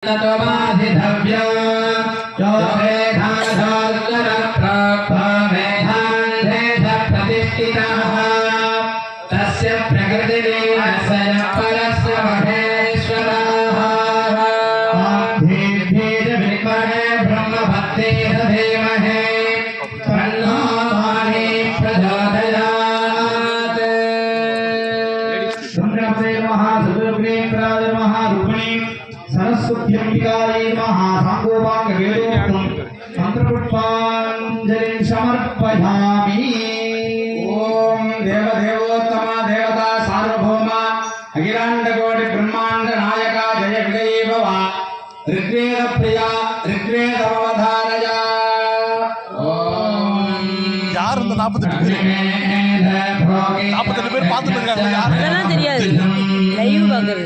ततोमाधिधव्यो यो मेधाधोर्गरप्रतिष्ठितः तस्य प्रकृतिलीनस्य परस्य महेश्वरः आधीर्घेदविद्महे ब्रह्मभक्तेन धीमहि तन्नो माहे प्रचोदयात्। नमस्ते महासुदुर्ग्रेत्राय महारूपिणी सरस्वत्यंबिकायै महासाङ्गोपाङ्ग वेदोक्तं मंत्रपुष्पाञ्जलिं समर्पयामि। ओम देवदेवोत्तम देवता सार्वभौम अखिलाण्डकोटि ब्रह्माण्ड नायका जय विजयी भव। ऋग्वेद प्रिया ऋग्वेदवधारय। யார் இந்த 48 பேர் பார்த்துட்டு இருக்காங்க? யாரு? அதெல்லாம் தெரியாது, லைவ் பார்க்குறது.